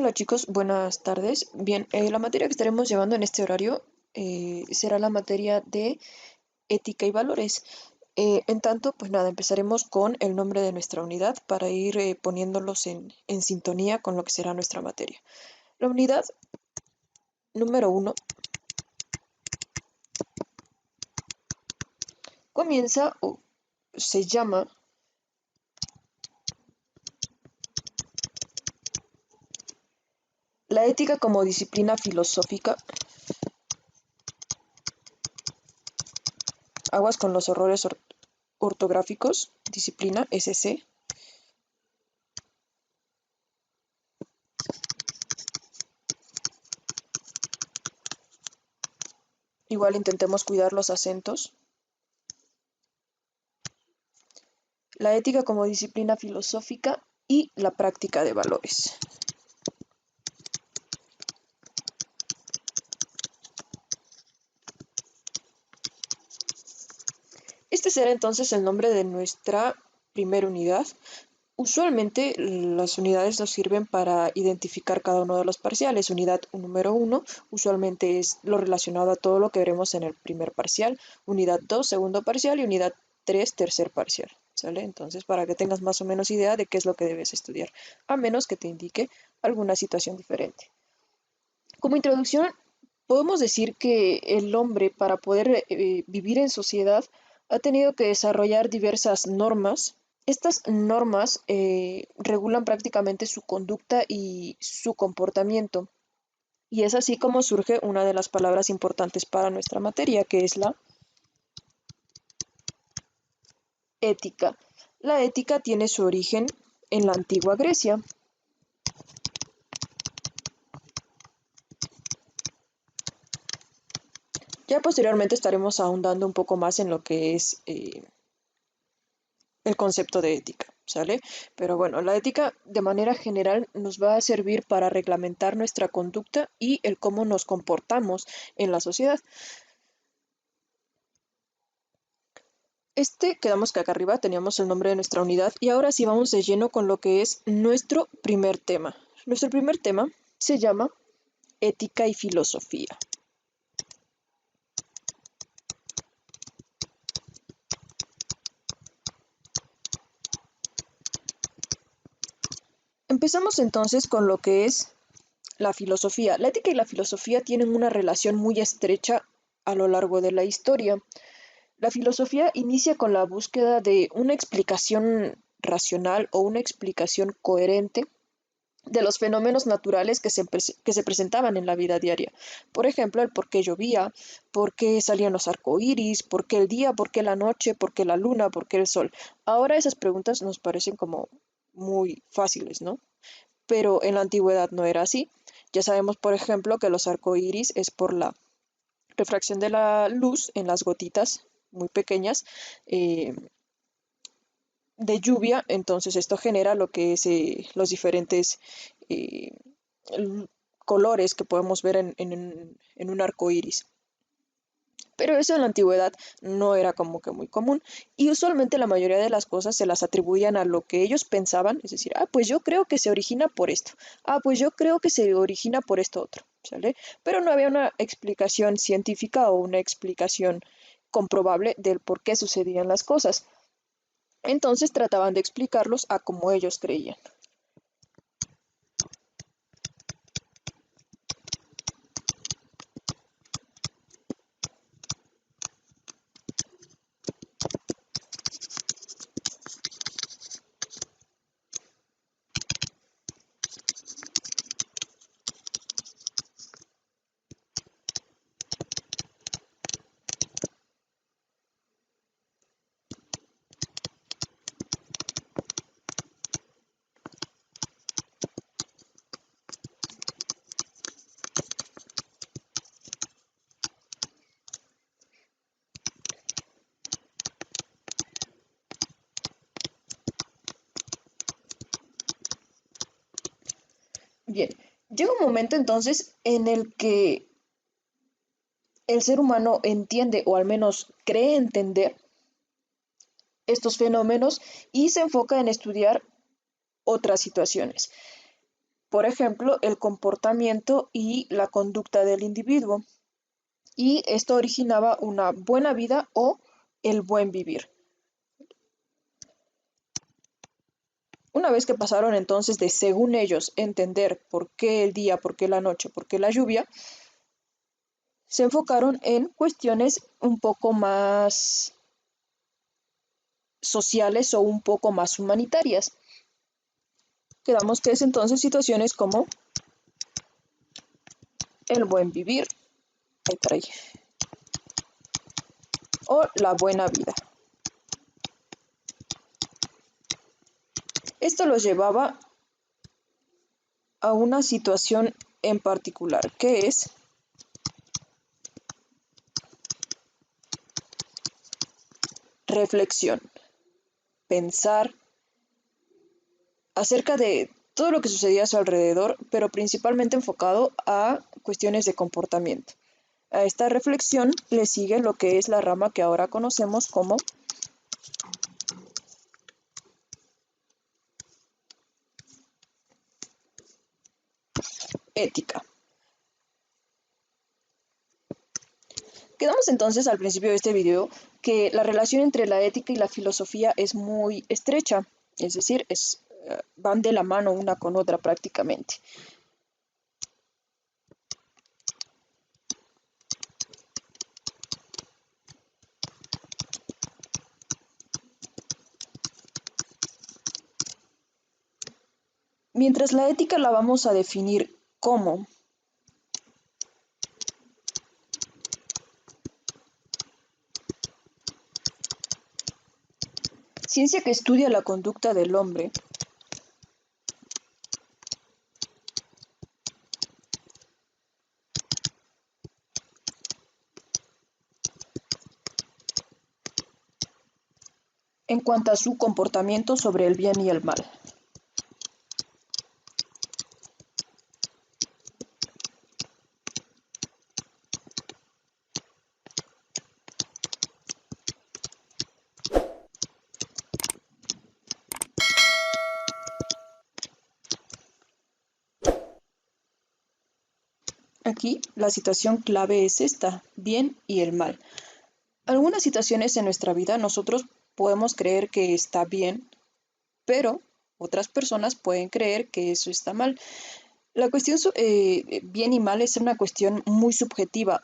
Hola chicos, buenas tardes. Bien, la materia que estaremos llevando en este horario será la materia de ética y valores. En tanto, pues nada, empezaremos con el nombre de nuestra unidad para ir poniéndolos en sintonía con lo que será nuestra materia. La unidad número uno comienza o se llama la ética como disciplina filosófica. Aguas con los errores ortográficos, disciplina SC. Igual intentemos cuidar los acentos. La ética como disciplina filosófica y la práctica de valores. Este será entonces el nombre de nuestra primera unidad. Usualmente las unidades nos sirven para identificar cada uno de los parciales. Unidad número uno usualmente es lo relacionado a todo lo que veremos en el primer parcial. Unidad 2, segundo parcial y unidad 3, tercer parcial. ¿Sale? Entonces, para que tengas más o menos idea de qué es lo que debes estudiar, a menos que te indique alguna situación diferente. Como introducción, podemos decir que el hombre, para poder vivir en sociedad, ha tenido que desarrollar diversas normas. Estas normas regulan prácticamente su conducta y su comportamiento. Y es así como surge una de las palabras importantes para nuestra materia, que es la ética. La ética tiene su origen en la antigua Grecia. Ya posteriormente estaremos ahondando un poco más en lo que es el concepto de ética, ¿sale? Pero bueno, la ética de manera general nos va a servir para reglamentar nuestra conducta y el cómo nos comportamos en la sociedad. Quedamos que acá arriba teníamos el nombre de nuestra unidad y ahora sí vamos de lleno con lo que es nuestro primer tema. Nuestro primer tema se llama ética y filosofía. Empezamos entonces con lo que es la filosofía. La ética y la filosofía tienen una relación muy estrecha a lo largo de la historia. La filosofía inicia con la búsqueda de una explicación racional o una explicación coherente de los fenómenos naturales que se presentaban en la vida diaria. Por ejemplo, el por qué llovía, por qué salían los arcoíris, por qué el día, por qué la noche, por qué la luna, por qué el sol. Ahora esas preguntas nos parecen como muy fáciles, ¿no? Pero en la antigüedad no era así. Ya sabemos, por ejemplo, que los arcoíris es por la refracción de la luz en las gotitas muy pequeñas eh, de lluvia, entonces esto genera lo que es los diferentes eh, colores que podemos ver en un arco iris. Pero eso en la antigüedad no era como que muy común y usualmente la mayoría de las cosas se las atribuían a lo que ellos pensaban, es decir, pues yo creo que se origina por esto, pues yo creo que se origina por esto otro, ¿sale? Pero no había una explicación científica o una explicación comprobable del por qué sucedían las cosas. Entonces trataban de explicarlos a como ellos creían. Bien, llega un momento entonces en el que el ser humano entiende o al menos cree entender estos fenómenos y se enfoca en estudiar otras situaciones. Por ejemplo, el comportamiento y la conducta del individuo. Y esto originaba una buena vida o el buen vivir. Una vez que pasaron entonces de, según ellos, entender por qué el día, por qué la noche, por qué la lluvia, se enfocaron en cuestiones un poco más sociales o un poco más humanitarias. Quedamos que es entonces situaciones como el buen vivir, o la buena vida. Esto los llevaba a una situación en particular, que es reflexión, pensar acerca de todo lo que sucedía a su alrededor, pero principalmente enfocado a cuestiones de comportamiento. A esta reflexión le sigue lo que es la rama que ahora conocemos como ética. Quedamos entonces al principio de este video que la relación entre la ética y la filosofía es muy estrecha, es decir, van de la mano una con otra prácticamente. Mientras la ética la vamos a definir como ciencia que estudia la conducta del hombre, en cuanto a su comportamiento sobre el bien y el mal. Aquí la situación clave es esta, bien y el mal. Algunas situaciones en nuestra vida nosotros podemos creer que está bien, pero otras personas pueden creer que eso está mal. La cuestión bien y mal es una cuestión muy subjetiva,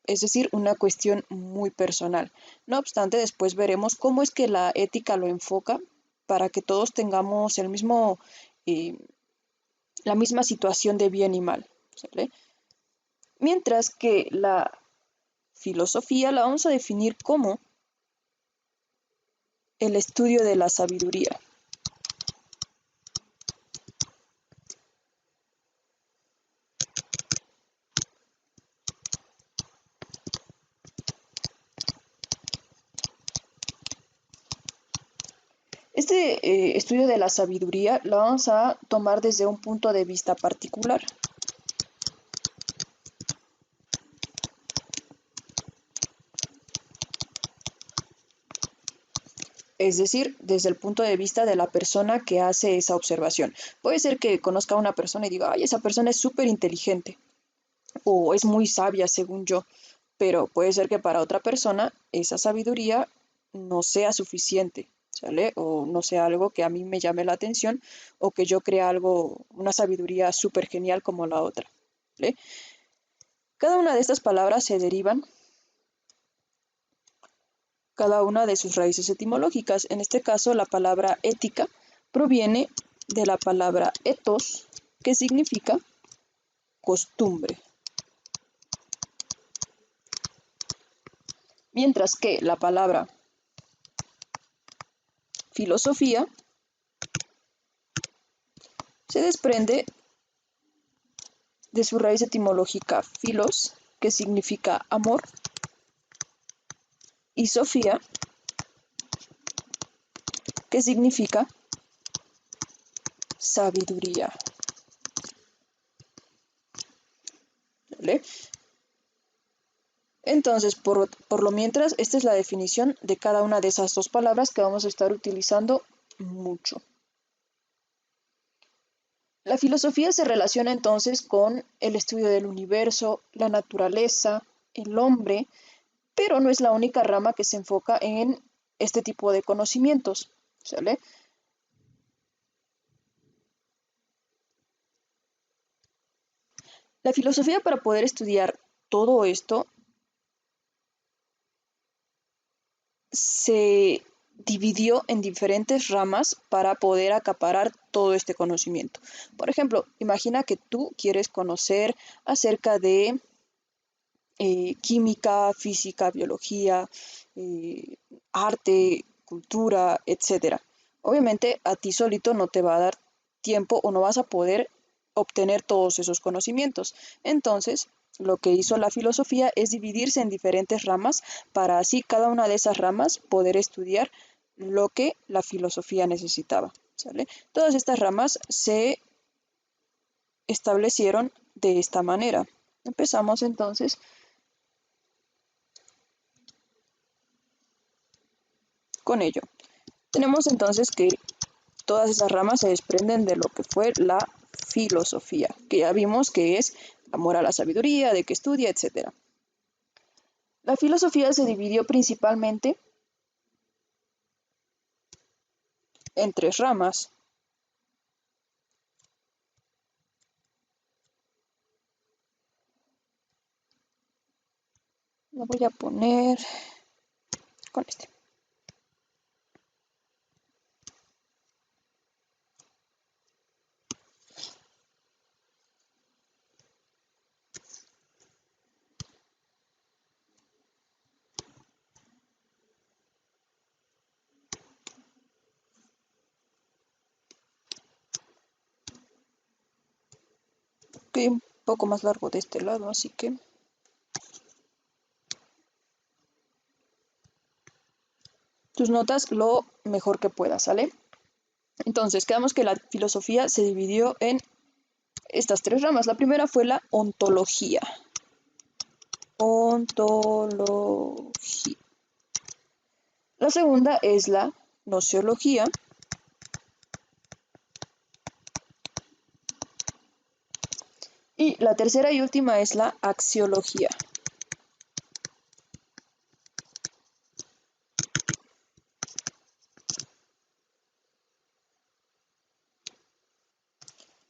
es decir, una cuestión muy personal. No obstante, después veremos cómo es que la ética lo enfoca para que todos tengamos eh, la misma situación de bien y mal, ¿sale? Mientras que la filosofía la vamos a definir como el estudio de la sabiduría. Este estudio de la sabiduría lo vamos a tomar desde un punto de vista particular. Es decir, desde el punto de vista de la persona que hace esa observación. Puede ser que conozca a una persona y diga, ay, esa persona es súper inteligente o es muy sabia según yo, pero puede ser que para otra persona esa sabiduría no sea suficiente, ¿sale? O no sea algo que a mí me llame la atención o que yo crea algo, una sabiduría súper genial como la otra, ¿vale? Cada una de estas palabras se derivan cada una de sus raíces etimológicas. En este caso, la palabra ética proviene de la palabra ethos, que significa costumbre. Mientras que la palabra filosofía se desprende de su raíz etimológica philos, que significa amor, y sofía, que significa sabiduría. ¿Vale? Entonces, por lo mientras, esta es la definición de cada una de esas dos palabras que vamos a estar utilizando mucho. La filosofía se relaciona entonces con el estudio del universo, la naturaleza, el hombre, pero no es la única rama que se enfoca en este tipo de conocimientos, ¿sale? La filosofía, para poder estudiar todo esto, se dividió en diferentes ramas para poder acaparar todo este conocimiento. Por ejemplo, imagina que tú quieres conocer acerca de química, física, biología, arte, cultura, etcétera. Obviamente a ti solito no te va a dar tiempo o no vas a poder obtener todos esos conocimientos. Entonces, lo que hizo la filosofía es dividirse en diferentes ramas para así cada una de esas ramas poder estudiar lo que la filosofía necesitaba. ¿Sale? Todas estas ramas se establecieron de esta manera. Empezamos entonces con ello. Tenemos entonces que todas esas ramas se desprenden de lo que fue la filosofía, que ya vimos que es amor a la sabiduría, de que estudia, etc. La filosofía se dividió principalmente en tres ramas. Lo voy a poner con este. Ok, un poco más largo de este lado, así que tus notas lo mejor que puedas, ¿sale? Entonces, quedamos que la filosofía se dividió en estas tres ramas. La primera fue la ontología. Ontología. La segunda es la gnoseología. Y la tercera y última es la axiología.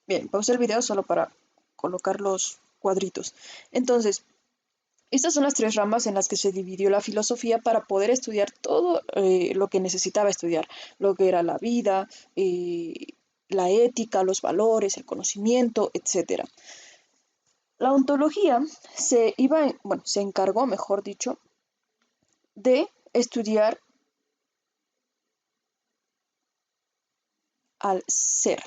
Bien, pausé el video solo para colocar los cuadritos. Entonces, estas son las tres ramas en las que se dividió la filosofía para poder estudiar todo lo que necesitaba estudiar, lo que era la vida, la ética, los valores, el conocimiento, etc. La ontología se encargó, mejor dicho, de estudiar al ser.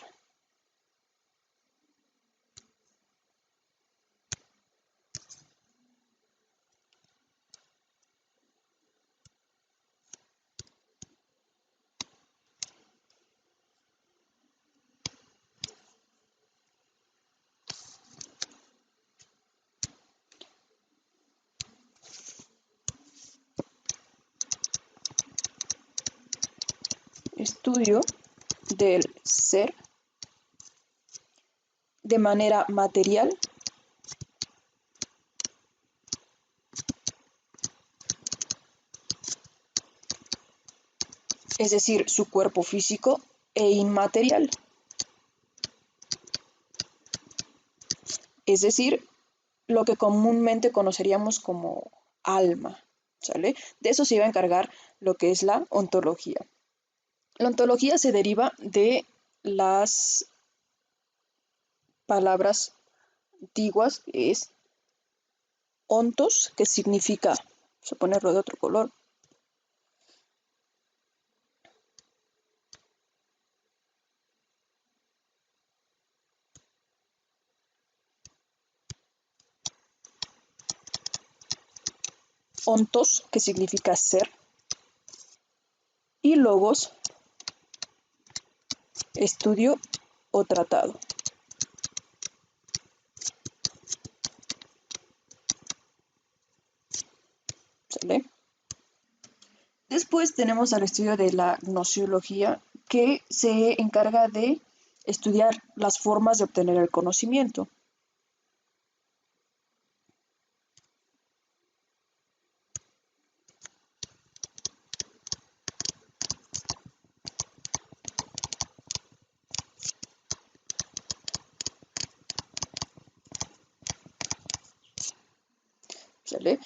Estudio del ser de manera material, es decir, su cuerpo físico, e inmaterial, es decir, lo que comúnmente conoceríamos como alma, ¿sale? De eso se iba a encargar lo que es la ontología. La ontología se deriva de las palabras antiguas, que es ontos, que significa, vamos a ponerlo de otro color, ontos, que significa ser, y logos, estudio o tratado. ¿Sale? Después tenemos al estudio de la gnoseología, que se encarga de estudiar las formas de obtener el conocimiento. ¿Sale?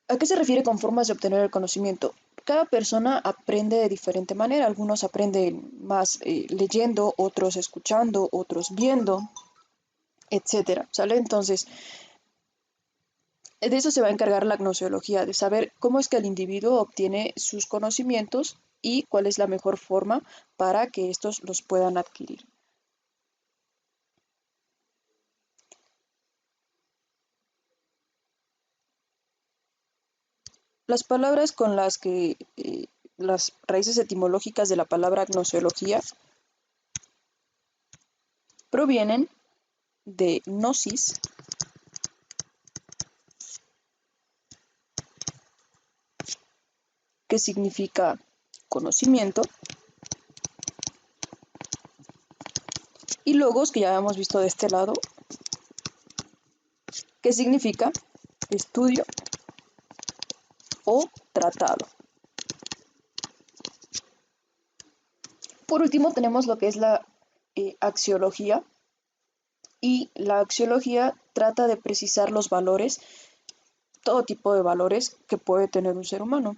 ¿A qué se refiere con formas de obtener el conocimiento? Cada persona aprende de diferente manera. Algunos aprenden más leyendo, otros escuchando, otros viendo, etcétera. ¿Sale? Entonces, de eso se va a encargar la gnoseología, de saber cómo es que el individuo obtiene sus conocimientos y cuál es la mejor forma para que estos los puedan adquirir. Las palabras con las que las raíces etimológicas de la palabra gnoseología provienen de gnosis, que significa conocimiento, y logos, que ya hemos visto de este lado, que significa estudio o tratado. Por último tenemos lo que es la axiología, y la axiología trata de precisar los valores, todo tipo de valores que puede tener un ser humano.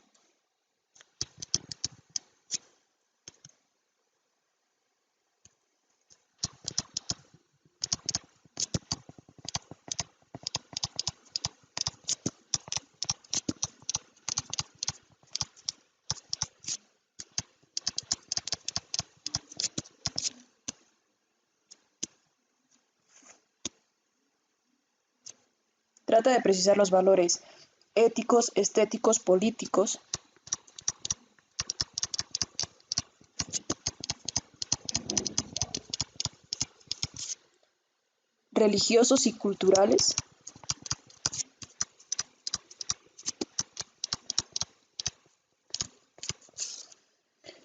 Trata de precisar los valores éticos, estéticos, políticos, religiosos y culturales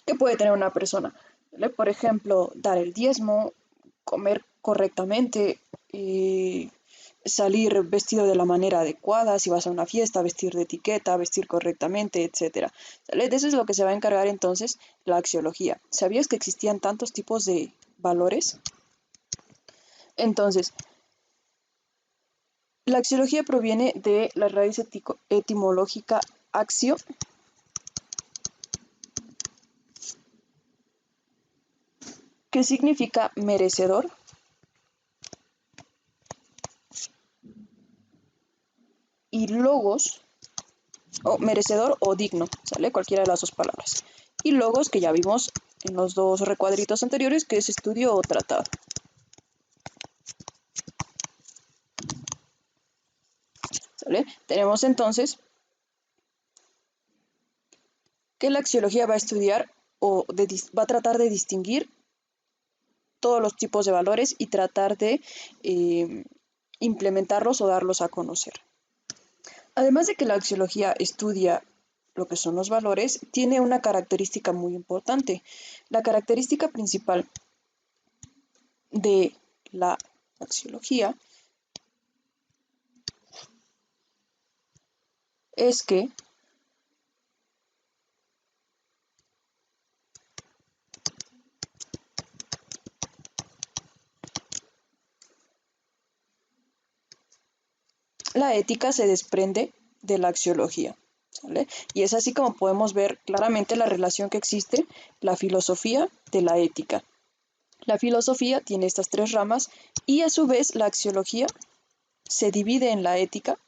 que puede tener una persona. Por ejemplo, dar el diezmo, comer correctamente, salir vestido de la manera adecuada, si vas a una fiesta, vestir de etiqueta, vestir correctamente, etc. De eso es lo que se va a encargar entonces la axiología. ¿Sabías que existían tantos tipos de valores? Entonces, la axiología proviene de la raíz etimológica axio, que significa merecedor, y logos, o merecedor o digno, ¿sale? Cualquiera de las dos palabras. Y logos, que ya vimos en los dos recuadritos anteriores, que es estudio o tratado. ¿Sale? Tenemos entonces que la axiología va a estudiar o va a tratar de distinguir todos los tipos de valores y tratar de implementarlos o darlos a conocer. Además de que la axiología estudia lo que son los valores, tiene una característica muy importante. La característica principal de la axiología es que la ética se desprende de la axiología, ¿sale? Y es así como podemos ver claramente la relación que existe la filosofía de la ética. La filosofía tiene estas tres ramas y a su vez la axiología se divide en la ética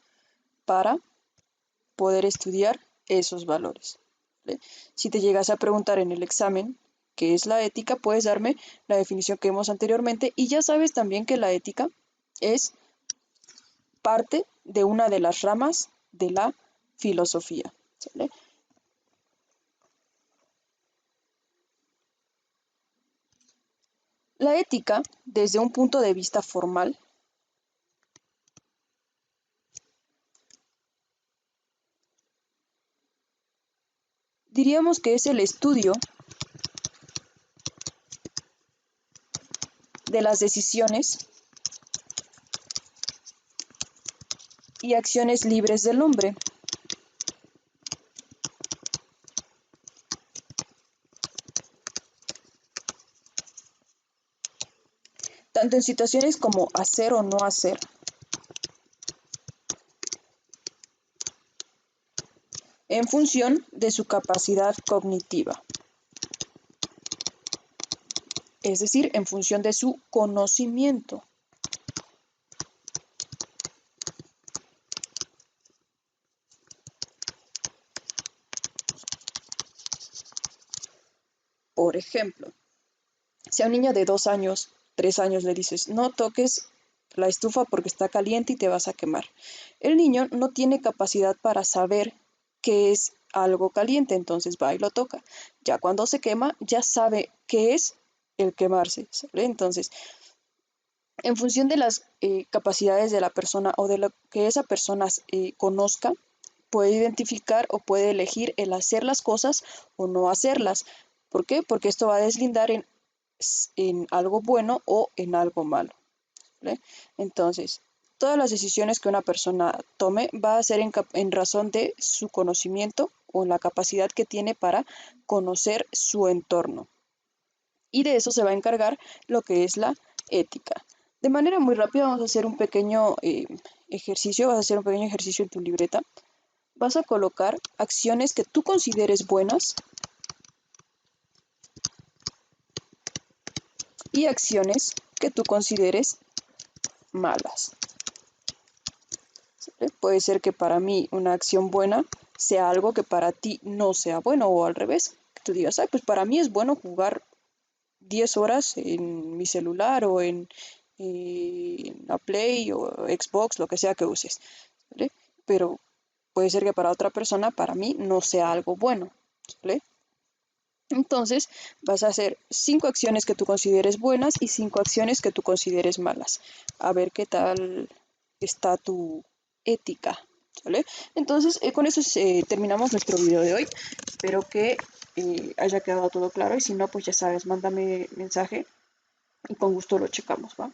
para poder estudiar esos valores, ¿vale? Si te llegas a preguntar en el examen qué es la ética, puedes darme la definición que vimos anteriormente y ya sabes también que la ética es parte de una de las ramas de la filosofía, ¿sale? La ética, desde un punto de vista formal, diríamos que es el estudio de las decisiones y acciones libres del hombre. Tanto en situaciones como hacer o no hacer, en función de su capacidad cognitiva, es decir, en función de su conocimiento. Por ejemplo, si a un niño de 2 años, 3 años le dices, no toques la estufa porque está caliente y te vas a quemar. El niño no tiene capacidad para saber qué es algo caliente, entonces va y lo toca. Ya cuando se quema, ya sabe qué es el quemarse, ¿sale? Entonces, en función de las capacidades de la persona o de lo que esa persona conozca, puede identificar o puede elegir el hacer las cosas o no hacerlas. ¿Por qué? Porque esto va a deslindar en algo bueno o en algo malo, ¿vale? Entonces, todas las decisiones que una persona tome va a ser en razón de su conocimiento o la capacidad que tiene para conocer su entorno. Y de eso se va a encargar lo que es la ética. De manera muy rápida vamos a hacer un pequeño ejercicio, vas a hacer un pequeño ejercicio en tu libreta. Vas a colocar acciones que tú consideres buenas y acciones que tú consideres malas. ¿Sí? Puede ser que para mí una acción buena sea algo que para ti no sea bueno, o al revés, que tú digas, pues para mí es bueno jugar 10 horas en mi celular o en la Play o Xbox, lo que sea que uses, ¿vale? Pero puede ser que para otra persona, para mí, no sea algo bueno, ¿vale? Entonces vas a hacer 5 acciones que tú consideres buenas y 5 acciones que tú consideres malas. A ver qué tal está tu ética, ¿vale? Entonces con eso terminamos nuestro video de hoy. Espero que haya quedado todo claro y si no, pues ya sabes, mándame mensaje y con gusto lo checamos, ¿va?